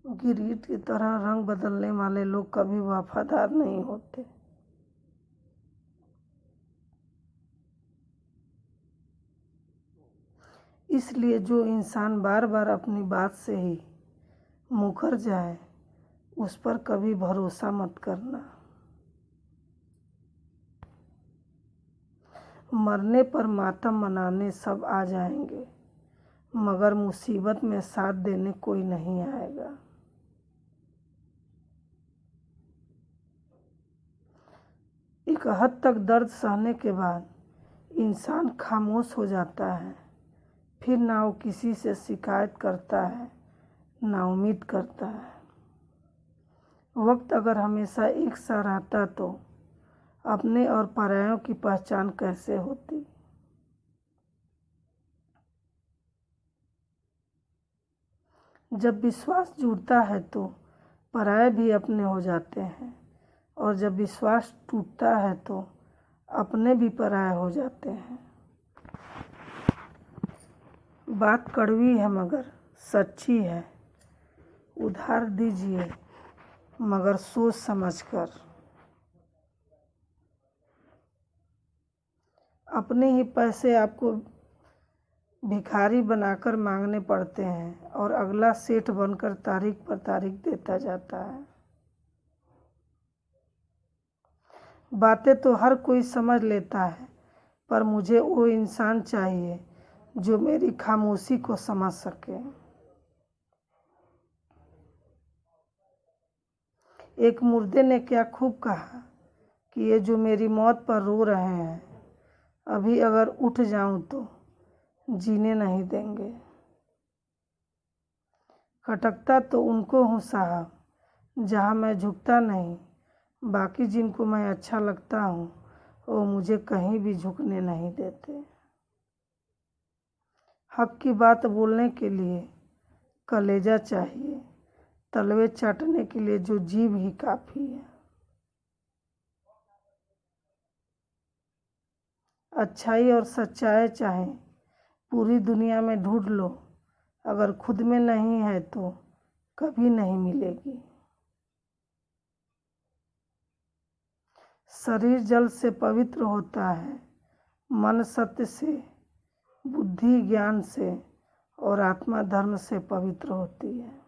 गिरीट की तरह रंग बदलने वाले लोग कभी वफादार नहीं होते। इसलिए जो इंसान बार बार अपनी बात से ही मुकर जाए उस पर कभी भरोसा मत करना। मरने पर मातम मनाने सब आ जाएंगे, मगर मुसीबत में साथ देने कोई नहीं आएगा। एक हद तक दर्द सहने के बाद इंसान खामोश हो जाता है। फिर ना वो किसी से शिकायत करता है, ना उम्मीद करता है। वक्त अगर हमेशा एक सा रहता तो अपने और परायों की पहचान कैसे होती। जब विश्वास जुड़ता है तो पराये भी अपने हो जाते हैं, और जब विश्वास टूटता है तो अपने भी पराये हो जाते हैं। बात कड़वी है मगर सच्ची है। उधार दीजिए मगर सोच समझकर। अपने ही पैसे आपको भिखारी बनाकर मांगने पड़ते हैं और अगला सेठ बनकर तारीख पर तारीख देता जाता है। बातें तो हर कोई समझ लेता है, पर मुझे वो इंसान चाहिए जो मेरी खामोशी को समझ सके। एक मुर्दे ने क्या खूब कहा कि ये जो मेरी मौत पर रो रहे हैं, अभी अगर उठ जाऊं तो जीने नहीं देंगे। खटकता तो उनको हूँ साहब जहाँ मैं झुकता नहीं, बाकी जिनको मैं अच्छा लगता हूँ वो मुझे कहीं भी झुकने नहीं देते। हक की बात बोलने के लिए कलेजा चाहिए, तलवे चाटने के लिए जो जीभ ही काफ़ी है। अच्छाई और सच्चाई चाहे पूरी दुनिया में ढूंढ लो, अगर खुद में नहीं है तो कभी नहीं मिलेगी। शरीर जल से पवित्र होता है, मन सत्य से, बुद्धि ज्ञान से और आत्मा धर्म से पवित्र होती है।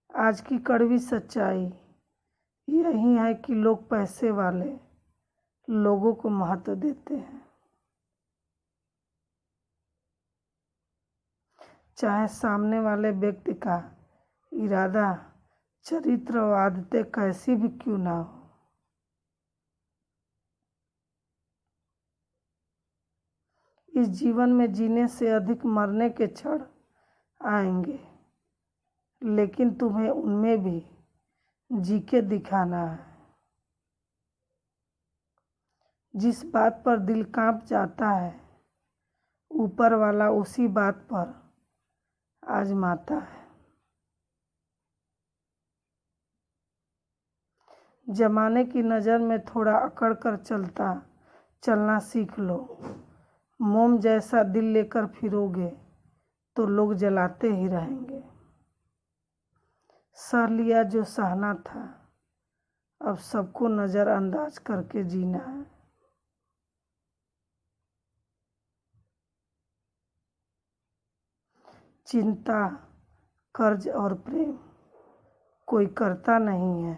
आज की कड़वी सच्चाई यही है कि लोग पैसे वाले लोगों को महत्व देते हैं, चाहे सामने वाले व्यक्ति का इरादा, चरित्र और आदतें कैसी भी क्यों ना हो। इस जीवन में जीने से अधिक मरने के क्षण आएंगे, लेकिन तुम्हें उनमें भी जी के दिखाना है। जिस बात पर दिल कांप जाता है, ऊपर वाला उसी बात पर आजमाता है। जमाने की नज़र में थोड़ा अकड़ कर चलना सीख लो। मोम जैसा दिल लेकर फिरोगे तो लोग जलाते ही रहेंगे। सह लिया जो सहना था, अब सबको नज़रअंदाज करके जीना है। चिंता, कर्ज और प्रेम कोई करता नहीं है,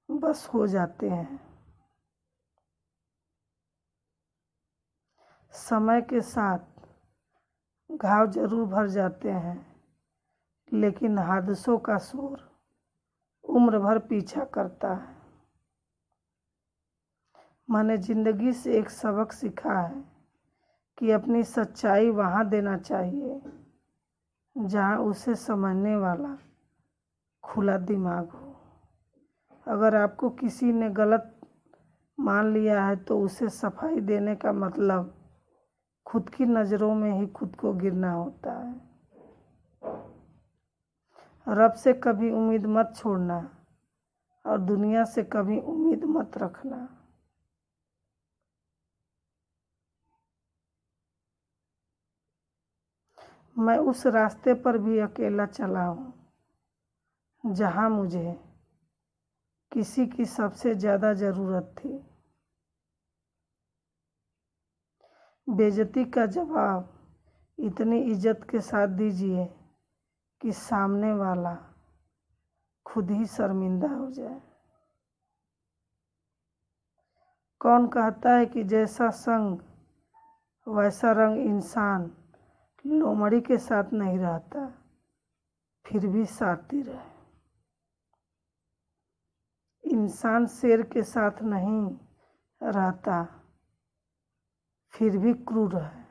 बस हो जाते हैं। समय के साथ घाव जरूर भर जाते हैं, लेकिन हादसों का शोर उम्र भर पीछा करता है। मैंने जिंदगी से एक सबक सीखा है कि अपनी सच्चाई वहाँ देना चाहिए जहाँ उसे समझने वाला खुला दिमाग हो। अगर आपको किसी ने गलत मान लिया है तो उसे सफाई देने का मतलब खुद की नज़रों में ही खुद को गिरना होता है। रब से कभी उम्मीद मत छोड़ना और दुनिया से कभी उम्मीद मत रखना। मैं उस रास्ते पर भी अकेला चला हूँ जहाँ मुझे किसी की सबसे ज़्यादा ज़रूरत थी। बेइज्जती का जवाब इतनी इज्जत के साथ दीजिए कि सामने वाला खुद ही शर्मिंदा हो जाए। कौन कहता है कि जैसा संग वैसा रंग? इंसान लोमड़ी के साथ नहीं रहता, फिर भी शातिर है। इंसान शेर के साथ नहीं रहता, फिर भी क्रूर है।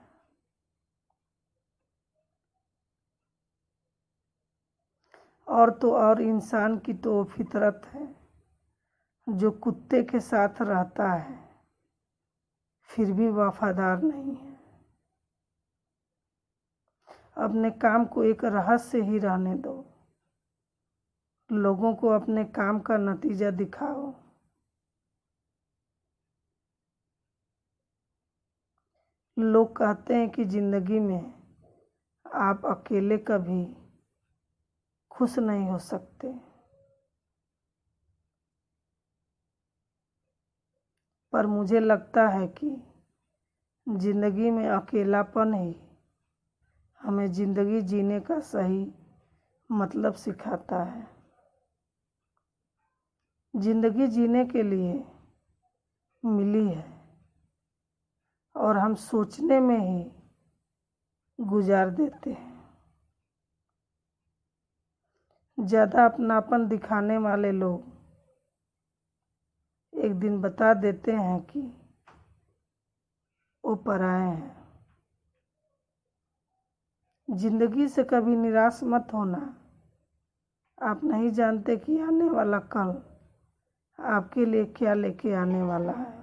और तो और इंसान की तो वो फितरत है जो कुत्ते के साथ रहता है, फिर भी वफादार नहीं है। अपने काम को एक रहस्य ही रहने दो, लोगों को अपने काम का नतीजा दिखाओ। लोग कहते हैं कि जिंदगी में आप अकेले कभी खुश नहीं हो सकते, पर मुझे लगता है कि जिंदगी में अकेलापन ही हमें जिंदगी जीने का सही मतलब सिखाता है। जिंदगी जीने के लिए मिली है और हम सोचने में ही गुजार देते हैं। ज़्यादा अपनापन दिखाने वाले लोग एक दिन बता देते हैं कि वो पराए हैं। जिंदगी से कभी निराश मत होना। आप नहीं जानते कि आने वाला कल आपके लिए क्या लेके आने वाला है।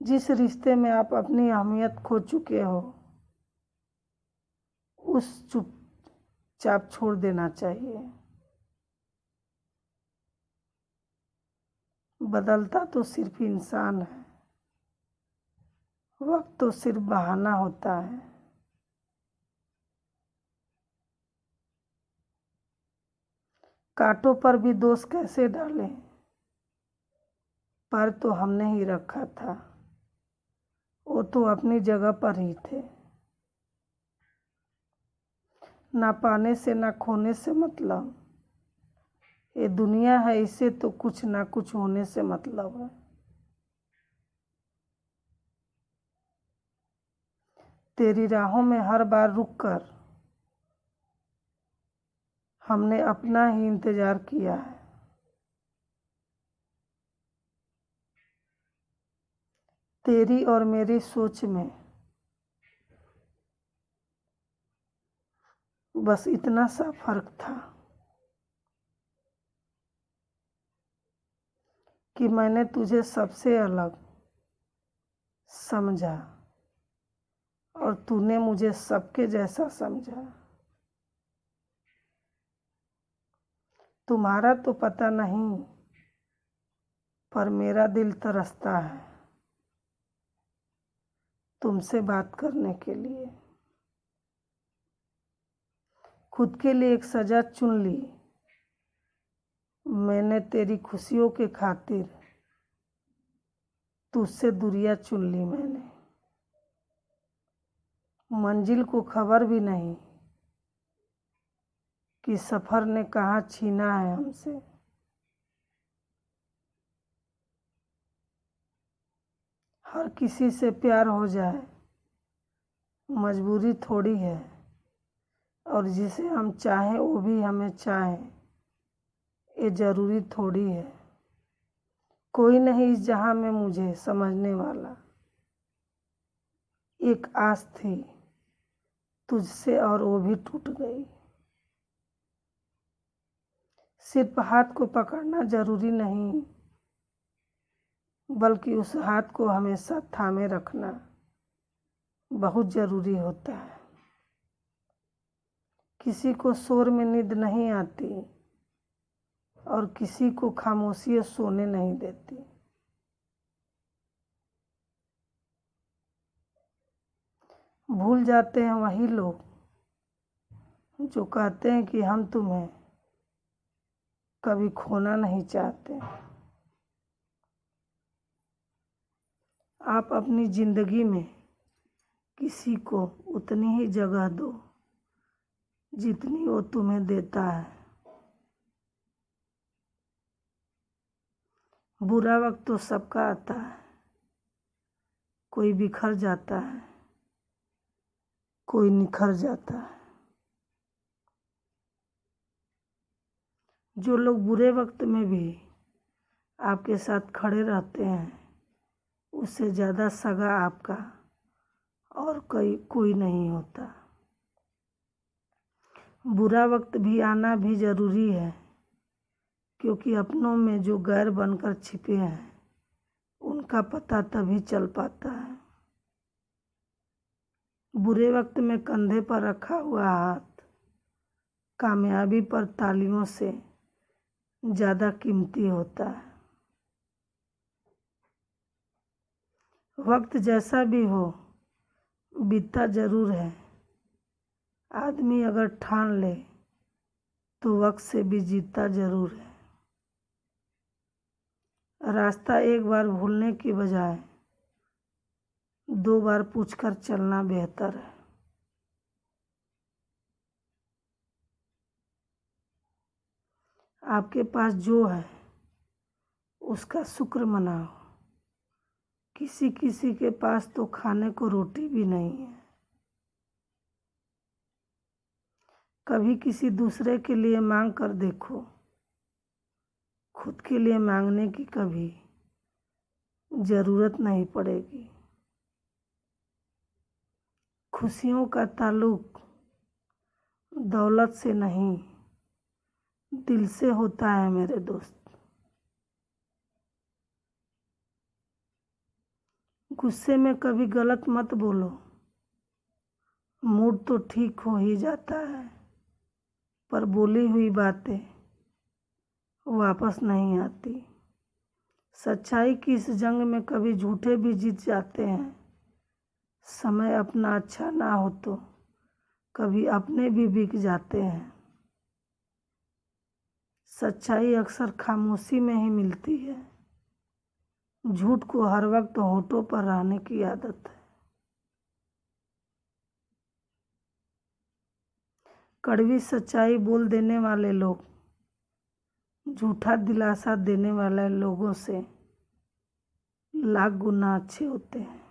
जिस रिश्ते में आप अपनी अहमियत खो चुके हो, उस चुपचाप छोड़ देना चाहिए। बदलता तो सिर्फ इंसान है, वक्त तो सिर्फ बहाना होता है। कांटों पर भी दोष कैसे डालें? पर तो हमने ही रखा था, वो तो अपनी जगह पर ही थे। ना पाने से ना खोने से मतलब, ये दुनिया है इसे तो कुछ ना कुछ होने से मतलब है। तेरी राहों में हर बार रुककर हमने अपना ही इंतजार किया है। तेरी और मेरी सोच में बस इतना सा फर्क था कि मैंने तुझे सबसे अलग समझा और तूने मुझे सबके जैसा समझा। तुम्हारा तो पता नहीं, पर मेरा दिल तरसता है तुमसे बात करने के लिए। खुद के लिए एक सजा चुन ली मैंने तेरी खुशियों के खातिर, तुझसे दूरियां चुन ली मैंने। मंजिल को खबर भी नहीं कि सफर ने कहाँ छीना है हमसे। हर किसी से प्यार हो जाए मजबूरी थोड़ी है, और जिसे हम चाहें वो भी हमें चाहे ये ज़रूरी थोड़ी है। कोई नहीं इस जहां में मुझे समझने वाला, एक आस थी तुझसे और वो भी टूट गई। सिर्फ हाथ को पकड़ना जरूरी नहीं, बल्कि उस हाथ को हमेशा थामे रखना बहुत जरूरी होता है। किसी को शोर में नींद नहीं आती और किसी को खामोशी सोने नहीं देती। भूल जाते हैं वही लोग जो कहते हैं कि हम तुम्हें कभी खोना नहीं चाहते। आप अपनी ज़िंदगी में किसी को उतनी ही जगह दो जितनी वो तुम्हें देता है। बुरा वक्त तो सबका आता है, कोई बिखर जाता है, कोई निखर जाता है। जो लोग बुरे वक्त में भी आपके साथ खड़े रहते हैं, उससे ज़्यादा सगा आपका और कोई नहीं होता। बुरा वक्त भी आना भी ज़रूरी है, क्योंकि अपनों में जो गैर बनकर छिपे हैं उनका पता तभी चल पाता है। बुरे वक्त में कंधे पर रखा हुआ हाथ कामयाबी पर तालियों से ज़्यादा कीमती होता है। वक्त जैसा भी हो बीतता ज़रूर है। आदमी अगर ठान ले तो वक्त से भी जीतता ज़रूर है। रास्ता एक बार भूलने की बजाय 2 बार पूछकर चलना बेहतर है। आपके पास जो है उसका शुक्र मनाओ। किसी किसी के पास तो खाने को रोटी भी नहीं है। कभी किसी दूसरे के लिए मांग कर देखो, खुद के लिए मांगने की कभी ज़रूरत नहीं पड़ेगी। खुशियों का ताल्लुक दौलत से नहीं, दिल से होता है मेरे दोस्त। गुस्से में कभी गलत मत बोलो, मूड तो ठीक हो ही जाता है, पर बोली हुई बातें वापस नहीं आती। सच्चाई की इस जंग में कभी झूठे भी जीत जाते हैं। समय अपना अच्छा ना हो तो कभी अपने भी बिक जाते हैं। सच्चाई अक्सर खामोशी में ही मिलती है। झूठ को हर वक्त होठों पर रहने की आदत है। कड़वी सच्चाई बोल देने वाले लोग झूठा दिलासा देने वाले लोगों से लाख गुना अच्छे होते हैं।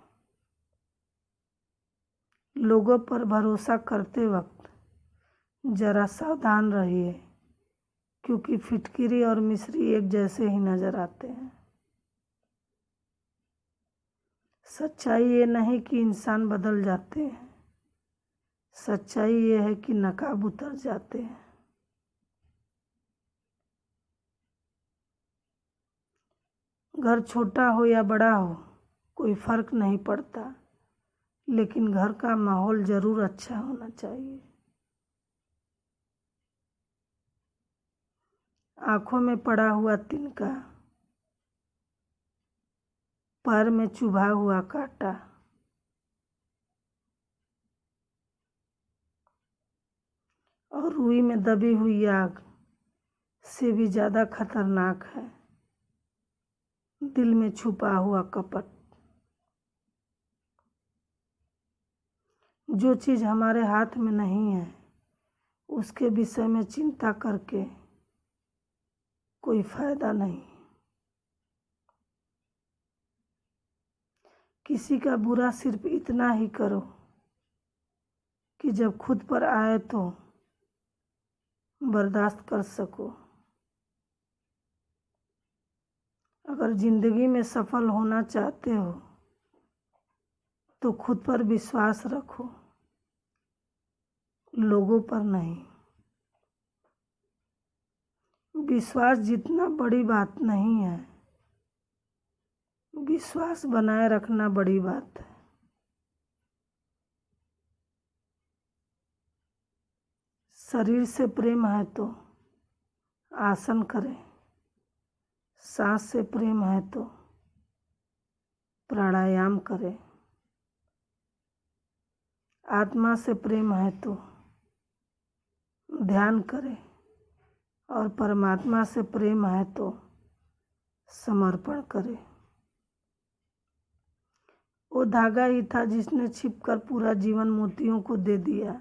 लोगों पर भरोसा करते वक्त जरा सावधान रहिए, क्योंकि फिटकिरी और मिश्री एक जैसे ही नजर आते हैं। सच्चाई ये नहीं कि इंसान बदल जाते हैं, सच्चाई ये है कि नकाब उतर जाते हैं। घर छोटा हो या बड़ा हो कोई फर्क नहीं पड़ता, लेकिन घर का माहौल जरूर अच्छा होना चाहिए। आंखों में पड़ा हुआ तिनका, पैर में चुभा हुआ कांटा, और रुई में दबी हुई आग से भी ज्यादा खतरनाक है दिल में छुपा हुआ कपट। जो चीज़ हमारे हाथ में नहीं है उसके विषय में चिंता करके कोई फायदा नहीं। किसी का बुरा सिर्फ इतना ही करो कि जब खुद पर आए तो बर्दाश्त कर सको। अगर जिंदगी में सफल होना चाहते हो तो खुद पर विश्वास रखो, लोगों पर नहीं। विश्वास जितना बड़ी बात नहीं है, विश्वास बनाए रखना बड़ी बात है। शरीर से प्रेम है तो आसन करें, सांस से प्रेम है तो प्राणायाम करें, आत्मा से प्रेम है तो ध्यान करें, और परमात्मा से प्रेम है तो समर्पण करें। वो धागा ही था जिसने छिपकर पूरा जीवन मोतियों को दे दिया,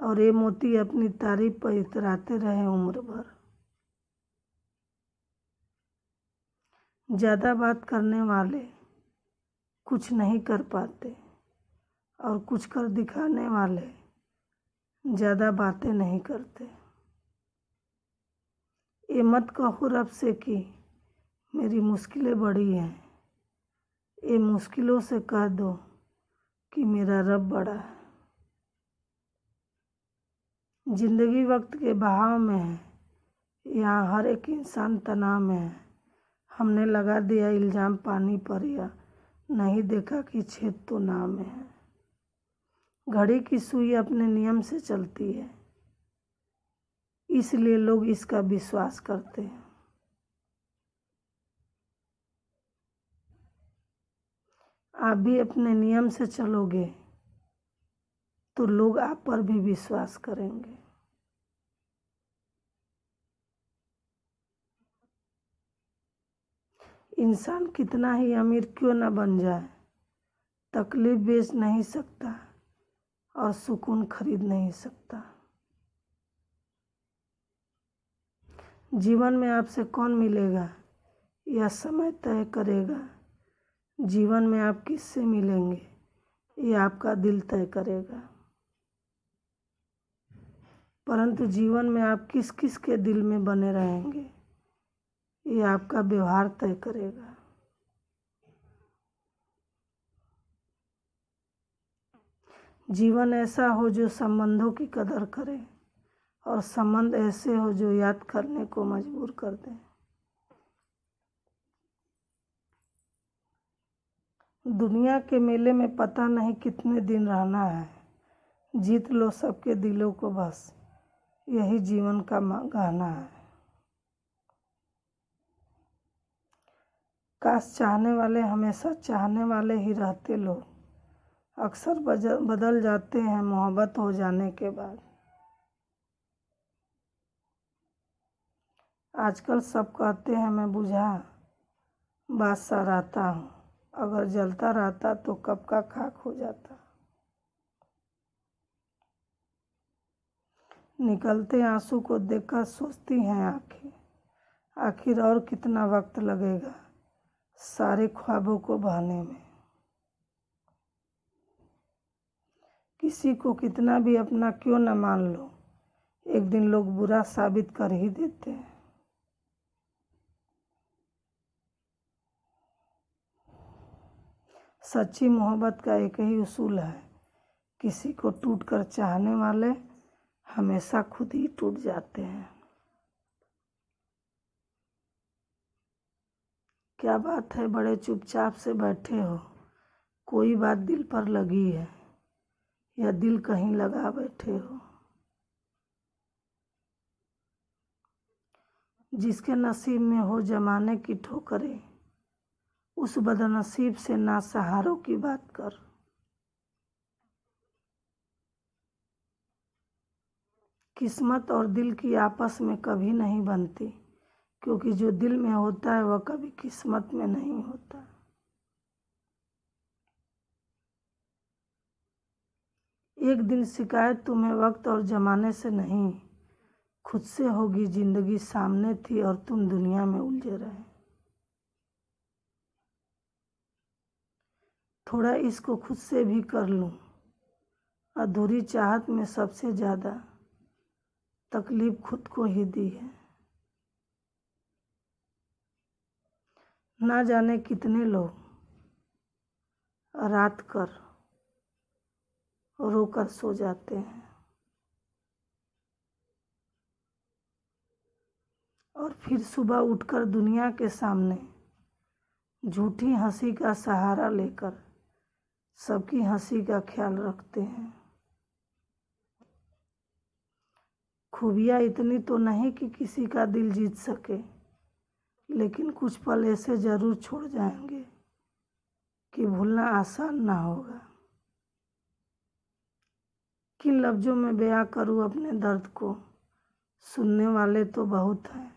और ये मोती अपनी तारीफ पर इतराते रहे उम्र भर। ज़्यादा बात करने वाले कुछ नहीं कर पाते, और कुछ कर दिखाने वाले ज़्यादा बातें नहीं करते। ये मत कहो रब से कि मेरी मुश्किलें बड़ी हैं, ये मुश्किलों से कह दो कि मेरा रब बड़ा है। जिंदगी वक्त के बहाव में है, यहाँ हर एक इंसान तनाव में है। हमने लगा दिया इल्ज़ाम पानी पर, या नहीं देखा कि छेद तो नाव में है। घड़ी की सुई अपने नियम से चलती है, इसलिए लोग इसका विश्वास करते हैं। आप भी अपने नियम से चलोगे तो लोग आप पर भी विश्वास करेंगे। इंसान कितना ही अमीर क्यों न बन जाए, तकलीफ बेच नहीं सकता और सुकून खरीद नहीं सकता। जीवन में आपसे कौन मिलेगा यह समय तय करेगा। जीवन में आप किससे मिलेंगे यह आपका दिल तय करेगा। परंतु जीवन में आप किस किस के दिल में बने रहेंगे यह आपका व्यवहार तय करेगा। जीवन ऐसा हो जो संबंधों की कदर करे, और संबंध ऐसे हो जो याद करने को मजबूर कर दें। दुनिया के मेले में पता नहीं कितने दिन रहना है, जीत लो सबके दिलों को बस, यही जीवन का गहना है। काश चाहने वाले हमेशा चाहने वाले ही रहते। लोग अक्सर बदल जाते हैं मोहब्बत हो जाने के बाद। आजकल सब कहते हैं मैं बुझा बात सा रहता हूँ, अगर जलता रहता तो कब का खाक हो जाता। निकलते आंसू को देखकर सोचती हैं आंखें, आखिर और कितना वक्त लगेगा सारे ख्वाबों को बहाने में। किसी को कितना भी अपना क्यों न मान लो, एक दिन लोग बुरा साबित कर ही देते हैं। सच्ची मोहब्बत का एक ही उसूल है, किसी को टूटकर चाहने वाले हमेशा खुद ही टूट जाते हैं। क्या बात है बड़े चुपचाप से बैठे हो, कोई बात दिल पर लगी है या दिल कहीं लगा बैठे हो। जिसके नसीब में हो जमाने की ठोकरें, उस बदनसीब से ना सहारों की बात कर। किस्मत और दिल की आपस में कभी नहीं बनती, क्योंकि जो दिल में होता है वह कभी किस्मत में नहीं होता। एक दिन शिकायत तुम्हें वक्त और जमाने से नहीं, खुद से होगी। जिंदगी सामने थी और तुम दुनिया में उलझे रहे। थोड़ा इसको खुद से भी कर लूं, अधूरी चाहत में सबसे ज़्यादा तकलीफ खुद को ही दी है। ना जाने कितने लोग रात कर रोकर सो जाते हैं, और फिर सुबह उठकर दुनिया के सामने झूठी हंसी का सहारा लेकर सबकी हंसी का ख्याल रखते हैं। खूबियाँ इतनी तो नहीं कि किसी का दिल जीत सके, लेकिन कुछ पल ऐसे ज़रूर छोड़ जाएंगे कि भूलना आसान ना होगा। किन लफ्ज़ों में बयां करूं अपने दर्द को। सुनने वाले तो बहुत हैं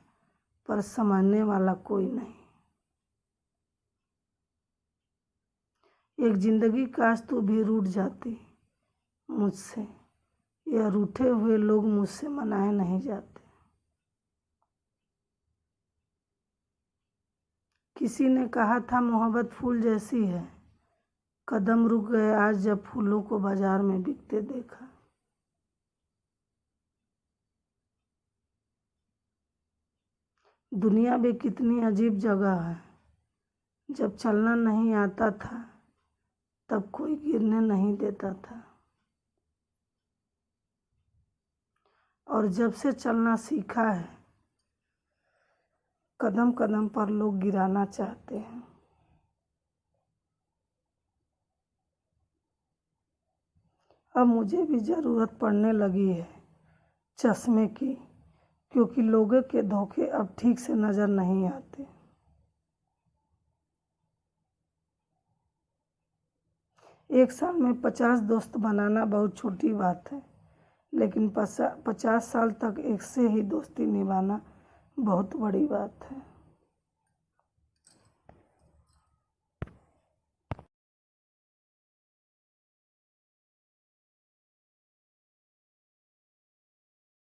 पर समझने वाला कोई नहीं। एक जिंदगी काश तू भी रूठ जाती मुझसे, या रूठे हुए लोग मुझसे मनाए नहीं जाते। किसी ने कहा था मोहब्बत फूल जैसी है, कदम रुक गए आज जब फूलों को बाजार में बिकते देखा। दुनिया भी कितनी अजीब जगह है, जब चलना नहीं आता था तब कोई गिरने नहीं देता था, और जब से चलना सीखा है कदम कदम पर लोग गिराना चाहते हैं। अब मुझे भी ज़रूरत पड़ने लगी है चश्मे की, क्योंकि लोगों के धोखे अब ठीक से नज़र नहीं आते। एक साल में 50 दोस्त बनाना बहुत छोटी बात है, लेकिन 50 साल तक एक से ही दोस्ती निभाना बहुत बड़ी बात है।